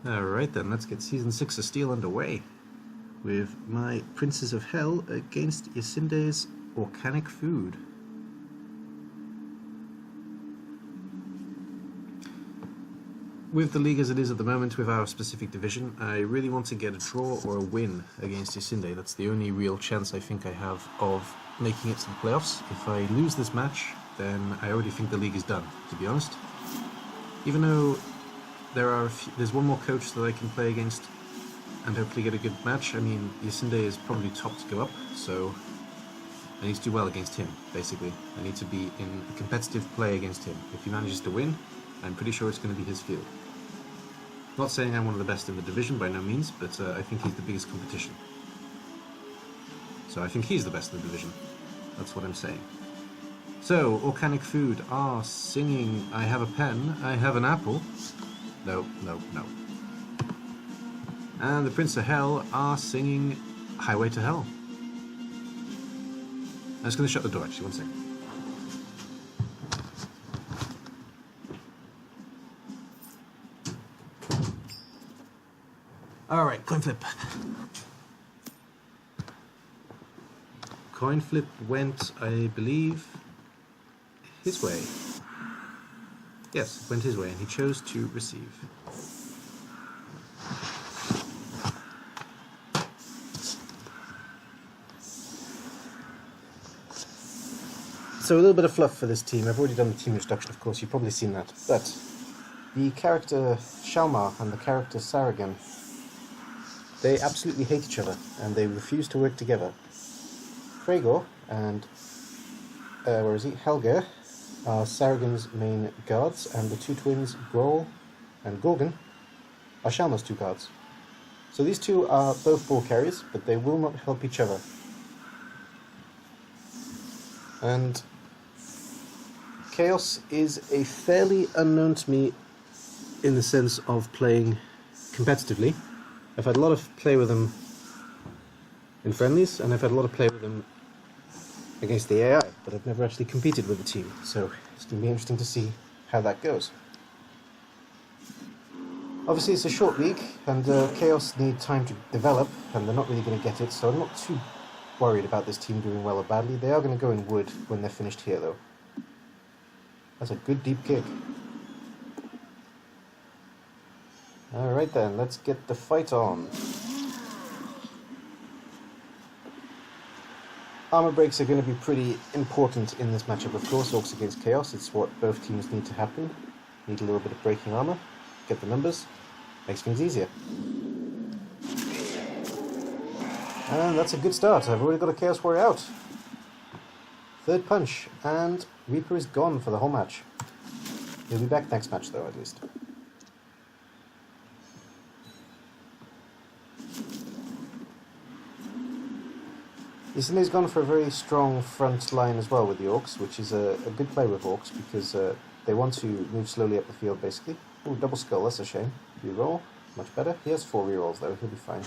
Alright then, let's get Season 6 of Steel underway with my Princes of Hell against Yasinde's Orcanic Food. With the league as it is at the moment with our specific division, I really want to get a draw or a win against Yasinde. That's the only real chance I think I have of making it to the playoffs. If I lose this match, then I already think the league is done, to be honest. Even though there's one more coach that I can play against and hopefully get a good match. I mean, Yasinde is probably top to go up, so I need to do well against him, basically. I need to be in a competitive play against him. If he manages to win, I'm pretty sure it's going to be his field. Not saying I'm one of the best in the division, by no means, but I think he's the biggest competition. So I think he's the best in the division. That's what I'm saying. So, Orcanic Food are singing I have a pen, I have an apple. No, no, no. And the Prince of Hell are singing Highway to Hell. I'm just going to shut the door actually, one second. Alright, coin flip. Coin flip went, I believe, his way. Yes, went his way, and he chose to receive. So a little bit of fluff for this team. I've already done the team introduction, of course, you've probably seen that. But the character Shalmar and the character Saragan, they absolutely hate each other, and they refuse to work together. Fragor and, Helge are Saragan's main guards, and the two twins, Grohl and Gorgon, are Shalmar's two guards. So these two are both ball carriers, but they will not help each other. And Chaos is a fairly unknown to me in the sense of playing competitively. I've had a lot of play with them in friendlies, and I've had a lot of play with them against the AI, but I've never actually competed with the team, so it's going to be interesting to see how that goes. Obviously it's a short league, and Chaos need time to develop, and they're not really going to get it, so I'm not too worried about this team doing well or badly. They are going to go in wood when they're finished here, though. That's a good deep kick. Alright then, let's get the fight on. Armor breaks are going to be pretty important in this matchup, of course. Orcs against Chaos, it's what both teams need to happen. Need a little bit of breaking armor, get the numbers, makes things easier. And that's a good start. I've already got a Chaos Warrior out. Third punch, and Reaper is gone for the whole match. He'll be back next match though, at least. Yasinde's gone for a very strong front line as well with the Orcs, which is a good play with Orcs because they want to move slowly up the field basically. Ooh, double skull, that's a shame. Reroll, much better. He has 4 rerolls though, he'll be fine.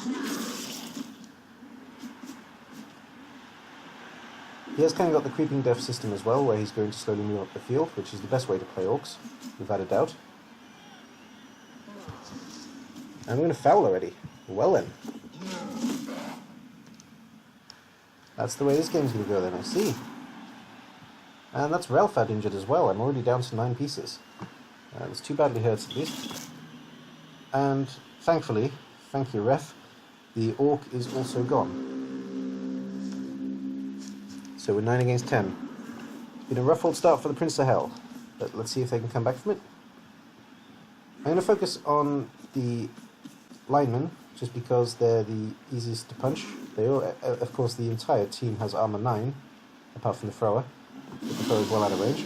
He has kind of got the creeping death system as well, where he's going to slowly move up the field, which is the best way to play Orcs, without a doubt. And we're going to foul already. Well then. That's the way this game's going to go then, I see. And that's Relfad injured as well. I'm already down to 9 pieces. It's 2 badly hurt at least. And thankfully, thank you ref, the Orc is also gone. So we're 9 against 10. It's been a rough old start for the Prince of Hell, but let's see if they can come back from it. I'm going to focus on the linemen, just because they're the easiest to punch. They all, of course, the entire team has armor 9, apart from the thrower. But the thrower is well out of range.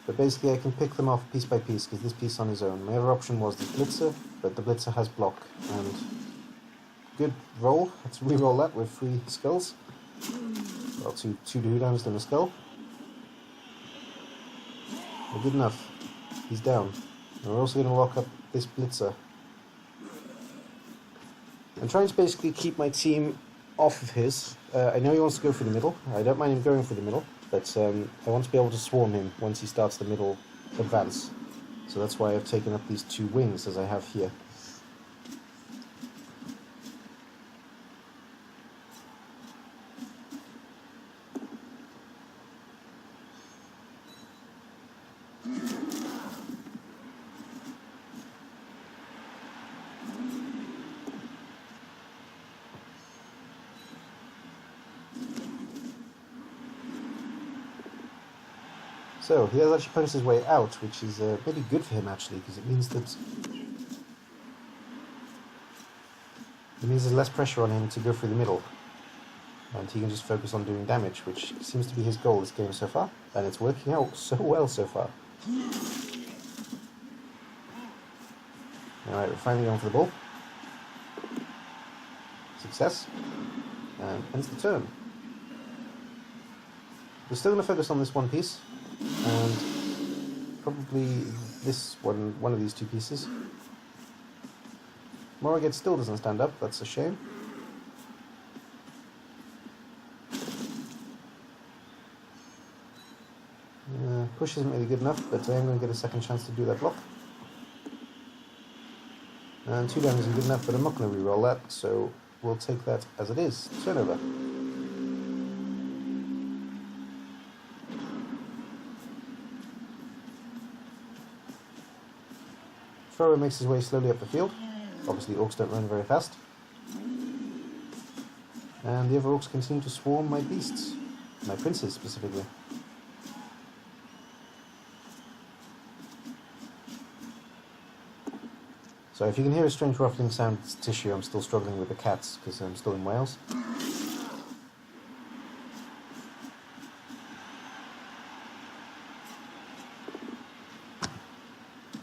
But basically I can pick them off piece by piece, because this piece on his own. My other option was the Blitzer, but the Blitzer has block, and good roll. Let's re-roll that with 3 skulls. Well, two doodads and a skull. Well, good enough. He's down. And we're also going to lock up this Blitzer. I'm trying to basically keep my team off of his. I know he wants to go for the middle. I don't mind him going for the middle, but I want to be able to swarm him once he starts the middle advance. So that's why I've taken up these 2 wings as I have here. So he has actually punched his way out, which is really good for him actually, because it means there's less pressure on him to go through the middle, and he can just focus on doing damage, which seems to be his goal this game so far, and it's working out so well so far. Alright, we're finally going for the ball. Success. And ends the turn. We're still going to focus on this one piece, and probably this one of these 2 pieces. Morrigan still doesn't stand up, that's a shame. Push isn't really good enough, but I am going to get a second chance to do that block. And 2 down isn't good enough, but I'm not going to re-roll that, so we'll take that as it is. Turnover. Thrower makes his way slowly up the field. Obviously orcs don't run very fast. And the other orcs continue to swarm my beasts. My princes specifically. So if you can hear a strange ruffling sound, it's tissue. I'm still struggling with the cats because I'm still in Wales.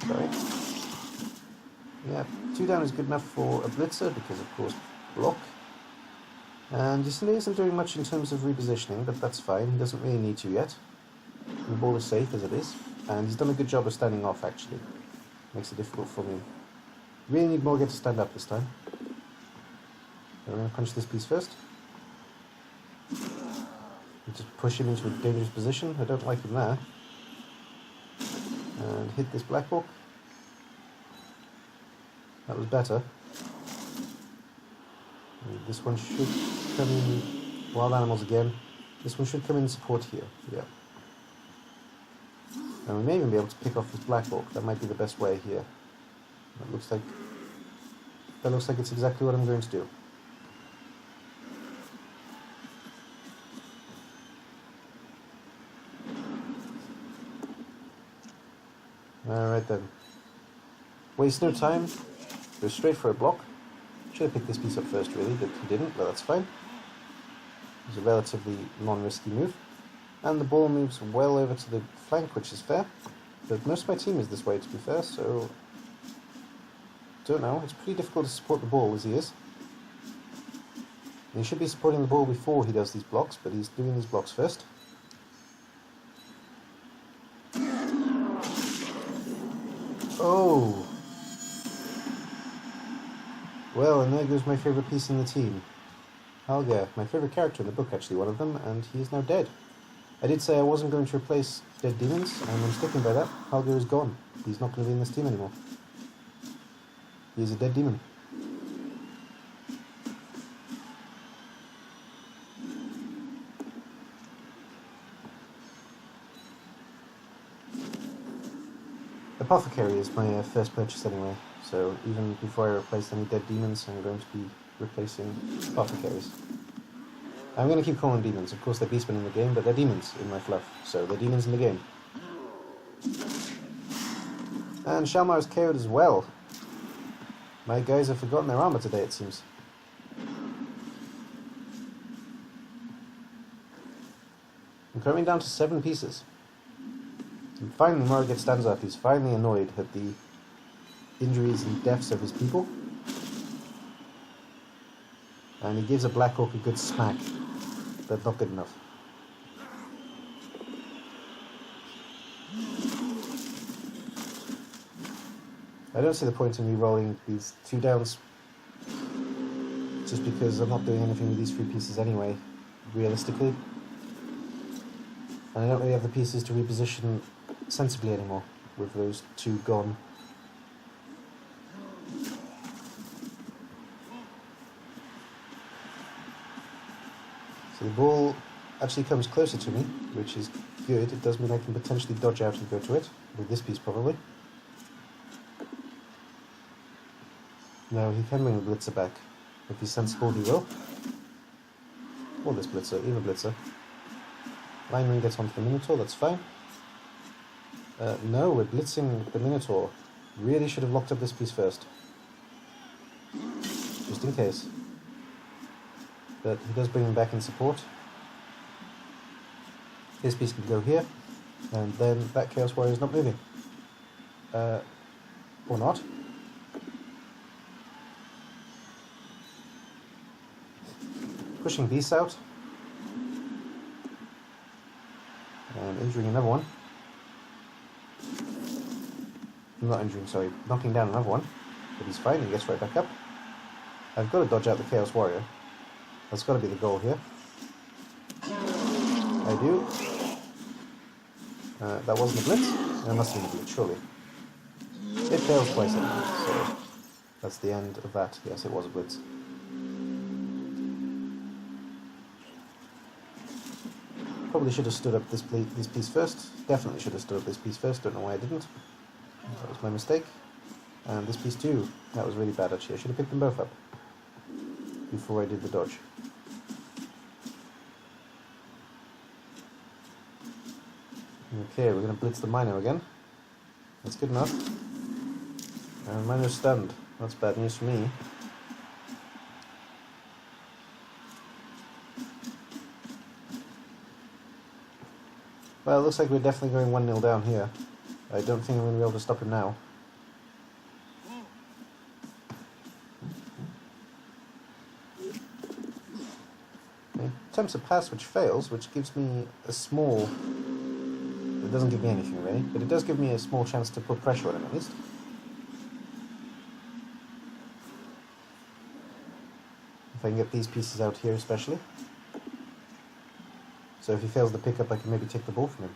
Sorry. Yeah, 2 down is good enough for a blitzer because of course block. And Yasinde isn't doing much in terms of repositioning, but that's fine. He doesn't really need to yet. The ball is safe as it is. And he's done a good job of standing off actually. Makes it difficult for me. Really need Morgan to stand up this time. I'm going to punch this piece first. Just push him into a dangerous position. I don't like him there. And hit this black hawk. That was better. And this one should come in. Wild animals again. This one should come in support here. Yeah. And we may even be able to pick off this black hawk. That might be the best way here. That looks like it's exactly what I'm going to do. Alright then. Waste no time. Go straight for a block. Should have picked this piece up first really, but he didn't, but that's fine. It was a relatively non-risky move. And the ball moves well over to the flank, which is fair. But most of my team is this way to be fair, so don't know, it's pretty difficult to support the ball as he is. And he should be supporting the ball before he does these blocks, but he's doing these blocks first. Oh! Well, and there goes my favourite piece in the team. Halger, my favourite character in the book actually, one of them, and he is now dead. I did say I wasn't going to replace dead demons, and I'm sticking by that. Halger is gone. He's not going to be in this team anymore. He is a dead demon. Apothecary is my first purchase anyway, so even before I replace any dead demons, I'm going to be replacing apothecaries. I'm going to keep calling them demons. Of course they're beastmen in the game, but they're demons in my fluff, so they're demons in the game. And Shalmar is KO'd as well. My guys have forgotten their armor today, it seems. I'm coming down to 7 pieces. And finally Morrigan stands up. He's finally annoyed at the injuries and deaths of his people. And he gives a Black Orc a good smack, but not good enough. I don't see the point in me rolling these 2 downs, just because I'm not doing anything with these 3 pieces anyway, realistically. And I don't really have the pieces to reposition sensibly anymore. with those two gone. So the ball actually comes closer to me, which is good. It does mean I can potentially dodge out and go to it, with this piece probably. No, he can bring the blitzer back. If he's sensible, he will. Or this blitzer, either blitzer. Lineman gets onto the Minotaur, that's fine. No, we're blitzing the Minotaur. Really should have locked up this piece first. Just in case. But he does bring him back in support. His piece can go here, and then that Chaos Warrior is not moving. Or not. Pushing Beast out. And injuring another one. Not injuring, sorry, knocking down another one. But he's fine, he gets right back up. I've got to dodge out the Chaos Warrior. That's got to be the goal here. I do. That wasn't a blitz. That must have been a blitz, surely. It fails twice anyway, so that's the end of that. Yes, it was a blitz. Probably should have stood up this piece first. Definitely should have stood up this piece first. Don't know why I didn't. That was my mistake. And this piece too. That was really bad actually. I should have picked them both up before I did the dodge. Okay, we're going to blitz the Mino again. That's good enough. And Mino's stunned. That's bad news for me. Well, it looks like we're definitely going 1-0 down here. I don't think I'm going to be able to stop him now. Okay. Attempts a pass which fails, which gives me a small... It doesn't give me anything really, but it does give me a small chance to put pressure on him at least. If I can get these pieces out here especially. So if he fails the pickup, I can maybe take the ball from him.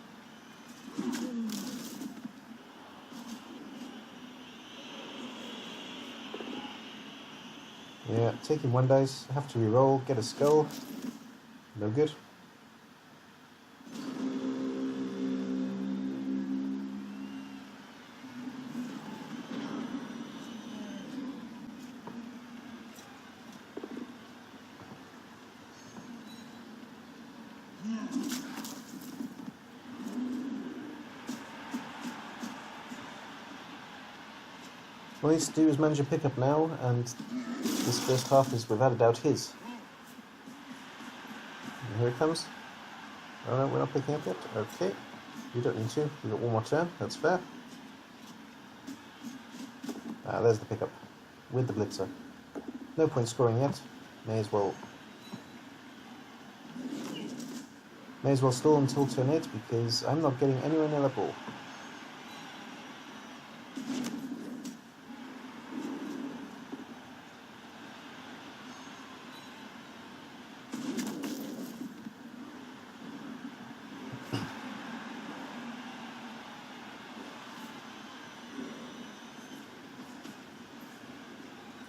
Yeah, taking one dice, have to re-roll, get a skull. No good. What he needs to do is manage a pickup now, and this first half is without a doubt his. And here it comes. Oh no, we're not picking up yet. Okay, you don't need to. We've got one more turn, that's fair. There's the pickup, with the blitzer. No point scoring yet. May as well stall until turn 8, because I'm not getting anywhere near that ball.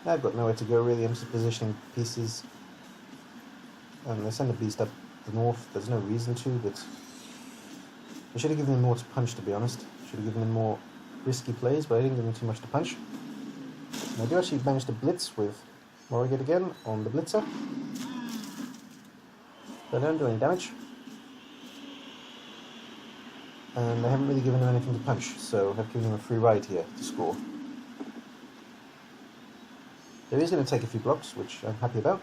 I've got nowhere to go really, I'm just positioning pieces. And they send a beast up the north, there's no reason to, but I should have given him more to punch, to be honest. Should have given him more risky plays, but I didn't give him too much to punch. And I do actually manage to blitz with Morrigan again on the blitzer. But I don't do any damage. And I haven't really given him anything to punch, so I've given him a free ride here to score. There is going to take a few blocks, which I'm happy about.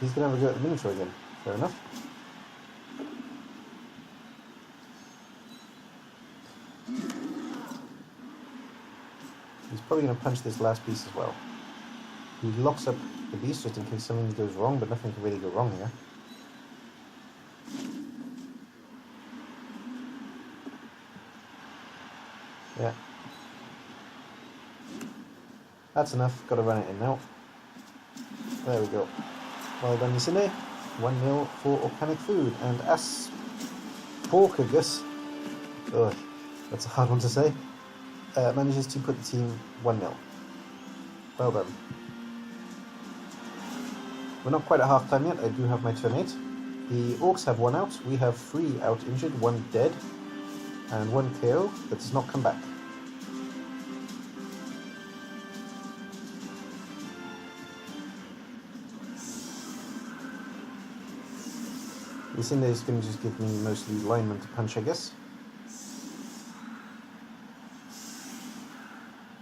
He's going to have a go at the Minotaur again. Fair enough. He's probably going to punch this last piece as well. He locks up the beast just in case something goes wrong, but nothing can really go wrong here. Yeah. That's enough, gotta run it in now. There we go. Well done, Yasinde. 1-0 for Organic Food. And Asparagus, ugh, that's a hard one to say, manages to put the team 1-0. Well done. We're not quite at half time yet. I do have my turn 8. The Orcs have 1 out. We have 3 out injured, 1 dead, and 1 KO that does not come back. Yasinde is going to just give me mostly lineman to punch, I guess.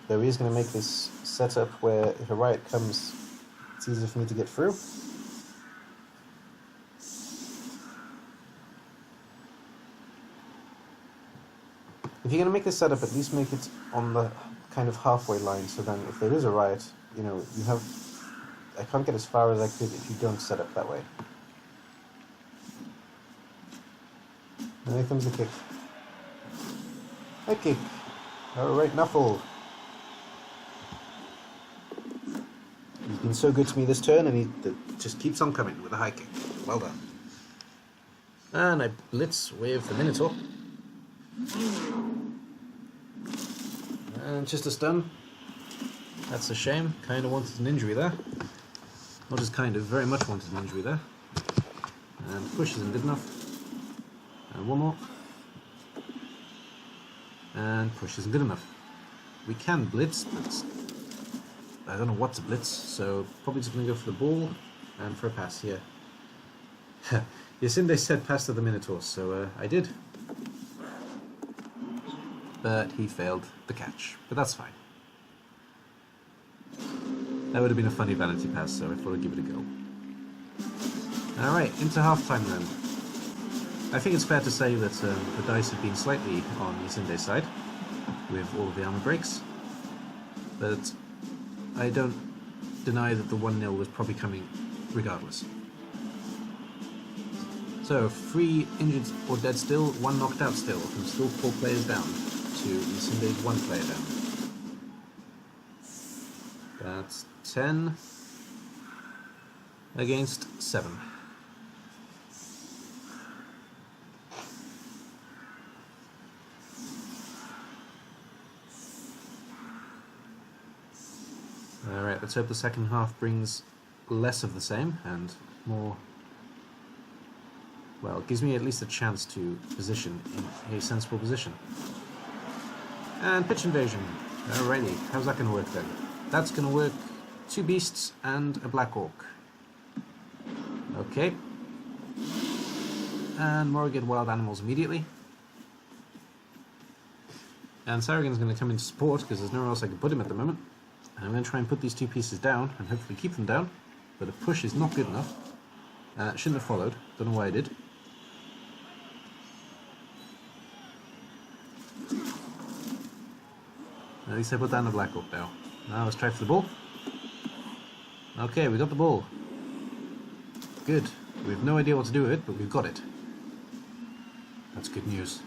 Though he is going to make this setup where if a riot comes, it's easier for me to get through. If you're going to make this setup, at least make it on the kind of halfway line, so then if there is a riot, you know, you have... I can't get as far as I could if you don't set up that way. And here comes the kick. A kick. Alright, Nuffle. He's been so good to me this turn, and he just keeps on coming with a high kick. Well done. And I blitz with the Minotaur. And just a stun. That's a shame. Kind of wanted an injury there. Not just kind of, very much wanted an injury there. And push isn't good enough. And one more. And push isn't good enough. We can blitz, but I don't know what to blitz, so probably just going to go for the ball and for a pass here. Yasinde said pass to the Minotaur, so I did. But he failed the catch, but that's fine. That would have been a funny vanity pass, so I thought I'd give it a go. Alright, into half-time then. I think it's fair to say that the dice have been slightly on Yasinde's side, with all of the armor breaks, but I don't deny that the 1-0 was probably coming regardless. So, 3 injured or dead still, 1 knocked out still, from still 4 players down to Yasinde's 1 player down. That's 10 against 7. Alright, let's hope the second half brings less of the same and more... Well, it gives me at least a chance to position in a sensible position. And pitch invasion. Alrighty, how's that going to work then? That's going to work 2 beasts and a black orc. Okay. And Mora get wild animals immediately. And Saragon's going to come into support because there's nowhere else I can put him at the moment. And I'm going to try and put these 2 pieces down and hopefully keep them down. But a push is not good enough. Shouldn't have followed. Don't know why I did. At least I put down the black orc now. Now let's try for the ball. Okay, we got the ball. Good. We have no idea what to do with it, but we've got it. That's good news.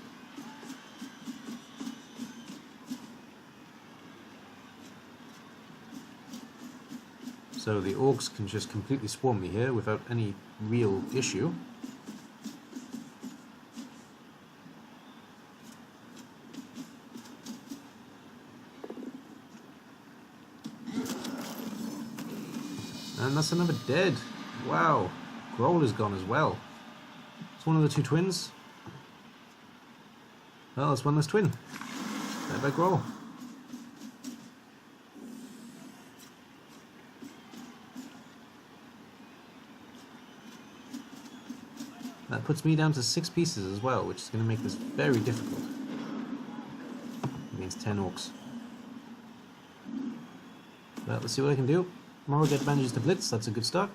So the orcs can just completely swarm me here without any real issue. And that's another dead. Wow. Growl is gone as well. It's one of the 2 twins. Well, it's one less twin. Dead by Growl. That puts me down to 6 pieces as well, which is going to make this very difficult. It means 10 orcs. Well, let's see what I can do. Morrigat manages to blitz, that's a good start.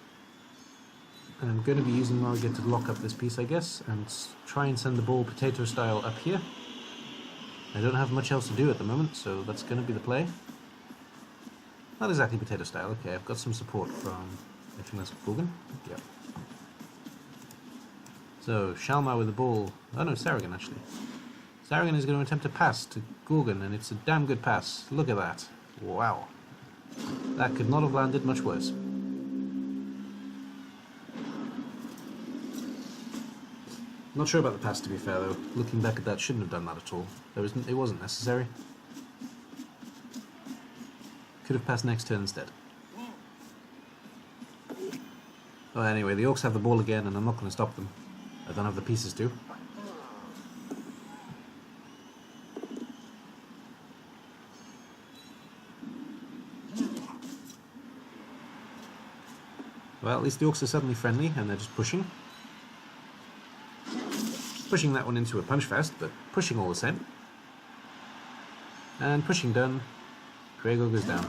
And I'm going to be using Morrigat to lock up this piece, I guess, and try and send the ball potato style up here. I don't have much else to do at the moment, so that's going to be the play. Not exactly potato style, okay, I've got some support from, I think that's Gorgon. Yep. So, Shalmar with the ball. Oh no, Saragon actually. Saragon is going to attempt a pass to Gorgon, and it's a damn good pass. Look at that. Wow. That could not have landed much worse. Not sure about the pass, to be fair, though. Looking back at that, shouldn't have done that at all. It wasn't necessary. Could have passed next turn instead. Well, anyway, the Orcs have the ball again, and I'm not going to stop them. I don't have the pieces to. Well, at least the Orcs are suddenly friendly, and they're just pushing. Pushing that one into a punch fast, but pushing all the same. And pushing done. Gregor goes down.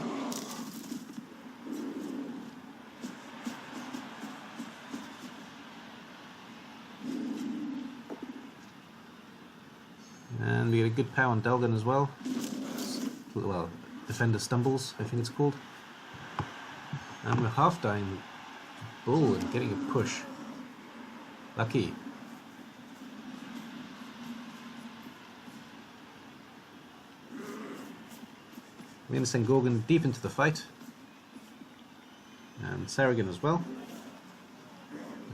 And we get a good pow on Delgan as well. Well, Defender Stumbles, I think it's called. And we're half dying bull and getting a push. Lucky. We're going to send Gorgon deep into the fight. And Sarragon as well.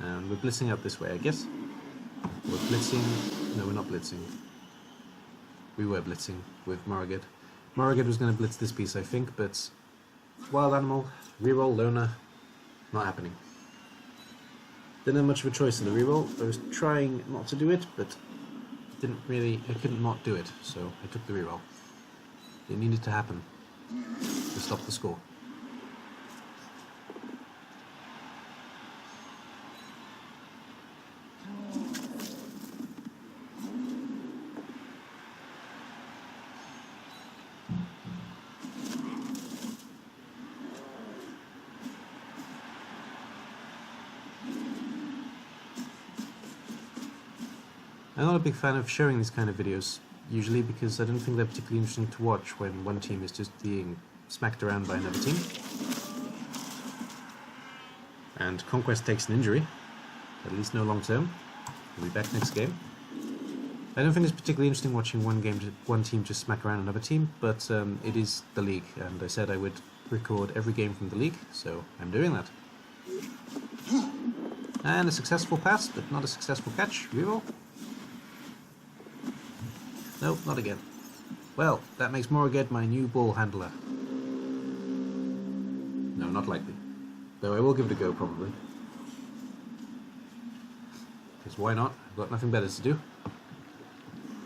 And we're blitzing out this way, I guess. We're blitzing... No, we're not blitzing. We were blitzing with Morriged. Morriged was going to blitz this piece, I think, but... Wild Animal, reroll, Loner, not happening. Didn't have much of a choice in the reroll. I was trying not to do it, but I couldn't not do it, so I took the reroll. It needed to happen to stop the score. I'm not a big fan of sharing these kind of videos, usually because I don't think they're particularly interesting to watch when one team is just being smacked around by another team. And Conquest takes an injury, at least no long term. He'll be back next game. I don't think it's particularly interesting watching one team just smack around another team, but it is the league, and I said I would record every game from the league, so I'm doing that. And a successful pass, but not a successful catch. Reroll. Nope, not again. Well, that makes Morriged my new ball handler. No, not likely. Though I will give it a go, probably. Because why not? I've got nothing better to do.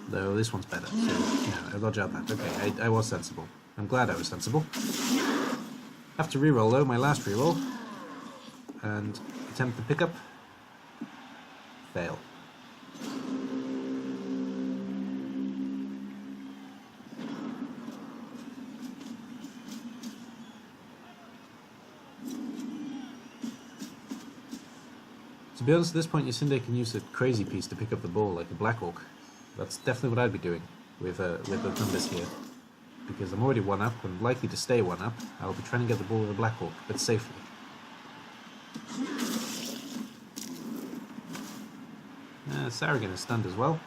Though this one's better, so yeah, I'll dodge out that. Okay, I was sensible. I'm glad I was sensible. Have to reroll though, my last reroll. And attempt the pickup. Fail. To be honest, at this point, Yasinde can use a crazy piece to pick up the ball, like a Black Orc. That's definitely what I'd be doing with the numbers here. Because I'm already 1-up, and likely to stay 1-up. I'll be trying to get the ball with a Black Orc, but safely. Sarragon is stunned as well.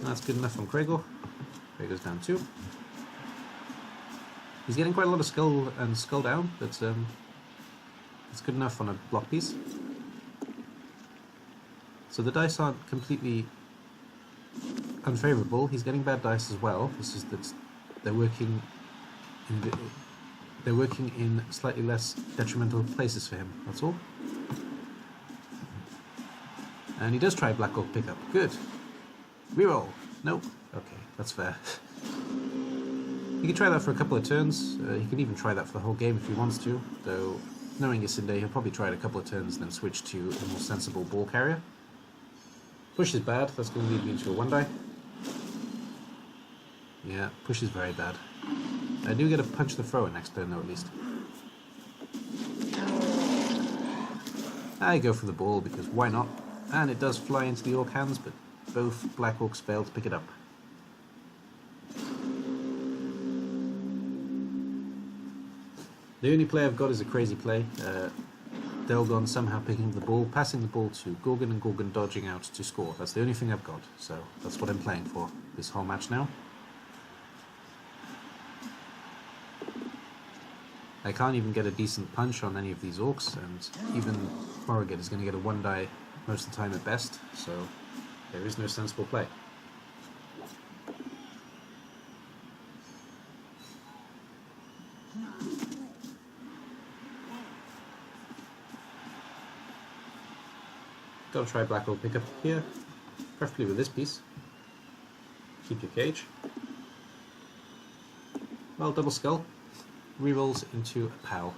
That's good enough on Gregor. Gregor's down 2. He's getting quite a lot of skull down, but it's good enough on a block piece. So the dice aren't completely unfavourable. He's getting bad dice as well. It's just that they're working in slightly less detrimental places for him. That's all. And he does try Black Orc pickup. Good. Reroll. Nope. Okay, that's fair. He can try that for a couple of turns. He can even try that for the whole game if he wants to, though knowing Yasinde, he'll probably try it a couple of turns and then switch to a more sensible ball carrier. Push is bad, that's going to lead me into a 1-die. Yeah, push is very bad. I do get a punch the thrower next turn though, at least. I go for the ball because why not? And it does fly into the Orc hands, but both Black Orcs fail to pick it up. The only play I've got is a crazy play. Delgon somehow picking the ball, passing the ball to Gorgon, and Gorgon dodging out to score. That's the only thing I've got, so that's what I'm playing for this whole match now. I can't even get a decent punch on any of these orcs, and even Morrigan is going to get a 1-die most of the time at best, so there is no sensible play. Gotta try Black Orc pickup here, preferably with this piece. Keep your cage. Well, double skull. Rerolls into a POW.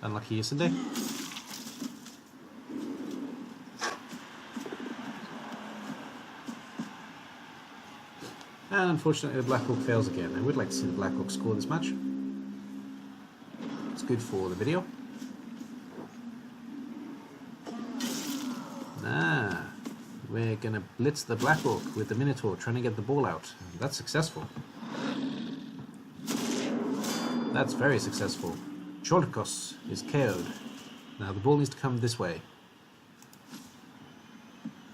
Unlucky Yasinde. And unfortunately the Black Orc fails again. I would like to see the Black Orc score this match. It's good for the video. We're gonna blitz the Black Orc with the Minotaur, trying to get the ball out. That's successful. That's very successful. Cholkos is KO'd. Now the ball needs to come this way.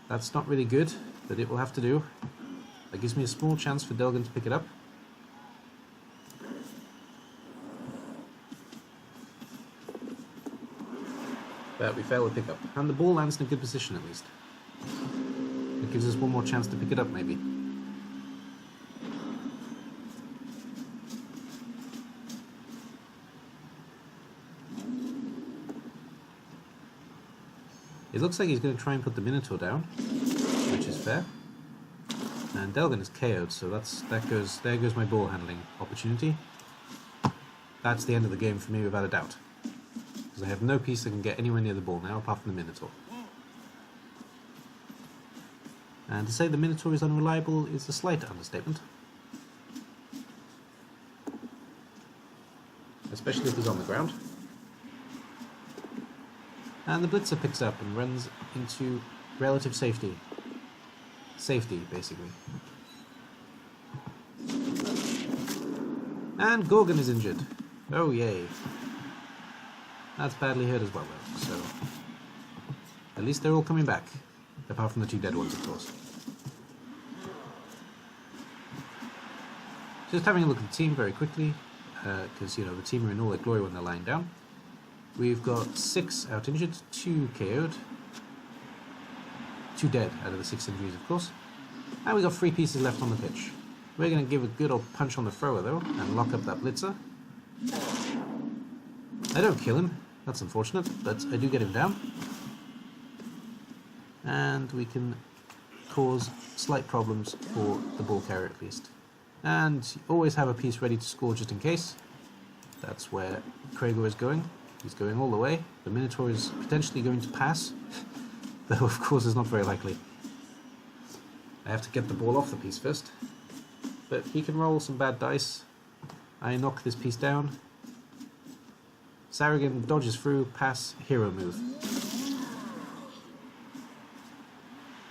That's not really good, but it will have to do. That gives me a small chance for Delgan to pick it up. But we fail to pick up. And the ball lands in a good position at least. It gives us one more chance to pick it up maybe. It looks like he's going to try and put the Minotaur down, which is fair. And Delgan is KO'd, so there goes my ball handling opportunity. That's the end of the game for me without a doubt. Because I have no piece that can get anywhere near the ball now apart from the Minotaur. And to say the Minotaur is unreliable is a slight understatement. Especially if he's on the ground. And the Blitzer picks up and runs into relative safety. Safety, basically. And Gorgon is injured. Oh yay. That's badly hurt as well though, so... At least they're all coming back. Apart from the 2 dead ones, of course. Just having a look at the team very quickly, because, you know, the team are in all their glory when they're lying down. We've got 6 out injured, 2 KO'd, 2 dead out of the 6 injuries, of course. And we've got 3 pieces left on the pitch. We're going to give a good old punch on the thrower, though, and lock up that Blitzer. I don't kill him, that's unfortunate, but I do get him down. And we can cause slight problems for the ball carrier at least. And always have a piece ready to score just in case. That's where Krager is going. He's going all the way. The Minotaur is potentially going to pass, though of course is not very likely. I have to get the ball off the piece first. But he can roll some bad dice. I knock this piece down. Sarragan dodges through, pass, hero move.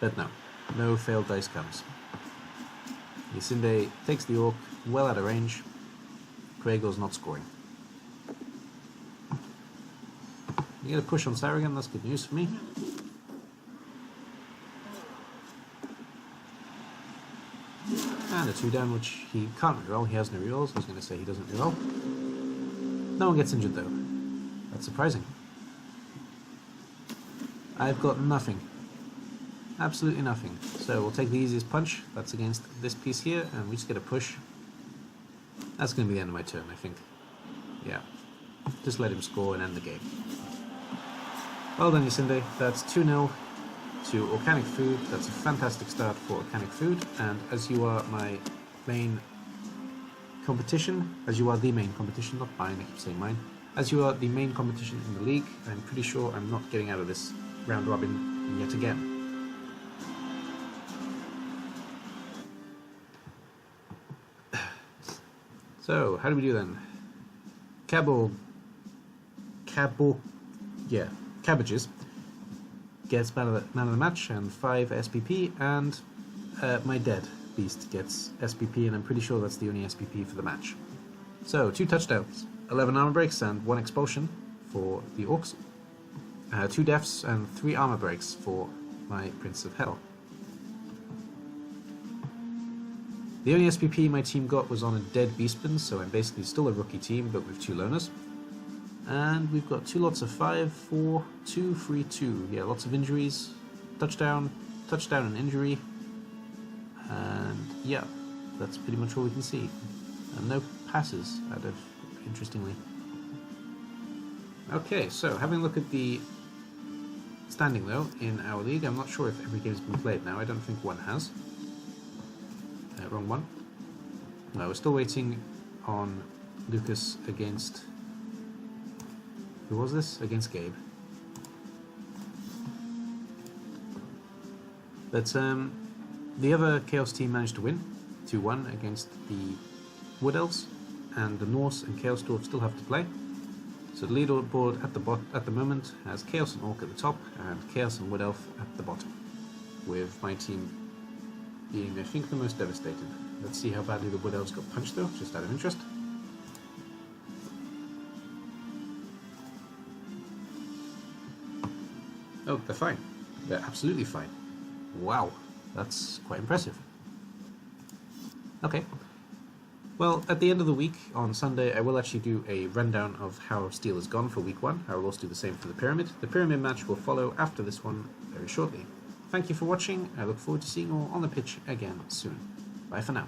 But no failed dice comes. Yasinde takes the Orc well out of range. Krager's not scoring. You get a push on Sarragan, that's good news for me. And a 2 down, which he can't reroll. He has no rerolls. I was going to say he doesn't reroll. No one gets injured though. That's surprising. I've got nothing. Absolutely nothing. So we'll take the easiest punch. That's against this piece here, and we just get a push. That's going to be the end of my turn, I think. Yeah. Just let him score and end the game. Well done, Yasinde. That's 2-0 to Organic Food. That's a fantastic start for Organic Food, and as you are my main competition, as you are the main competition, not mine, I keep saying mine, as you are the main competition in the league, I'm pretty sure I'm not getting out of this round robin yet again. So, how do we do then? Cabbages gets man of the match and 5 SPP, and my dead beast gets SPP, and I'm pretty sure that's the only SPP for the match. So, 2 touchdowns, 11 armor breaks and 1 expulsion for the Orcs, 2 deaths and 3 armor breaks for my Prince of Hell. The only SPP my team got was on a dead Beastman, so I'm basically still a rookie team, but with 2 loners. And we've got 2 lots of 5, 4, 2, 3, 2. Yeah, lots of injuries. Touchdown, touchdown and injury. And yeah, that's pretty much all we can see. And no passes, interestingly. Okay, so having a look at the standing though in our league, I'm not sure if every game's been played now. I don't think one has. Wrong one. No, we're still waiting on Lucas against... Who was this? Against Gabe. But the other Chaos team managed to win 2-1 against the Wood Elves, and the Norse and Chaos Dwarf still have to play. So the leaderboard at the moment has Chaos and Orc at the top, and Chaos and Wood Elf at the bottom, with my team being, I think, the most devastated. Let's see how badly the Wood Elves got punched though, just out of interest. Oh, they're fine. They're absolutely fine. Wow, that's quite impressive. Okay. Well, at the end of the week, on Sunday, I will actually do a rundown of how Steel has gone for week 1. I will also do the same for the Pyramid. The Pyramid match will follow after this one very shortly. Thank you for watching. I look forward to seeing you all on the pitch again soon. Bye for now.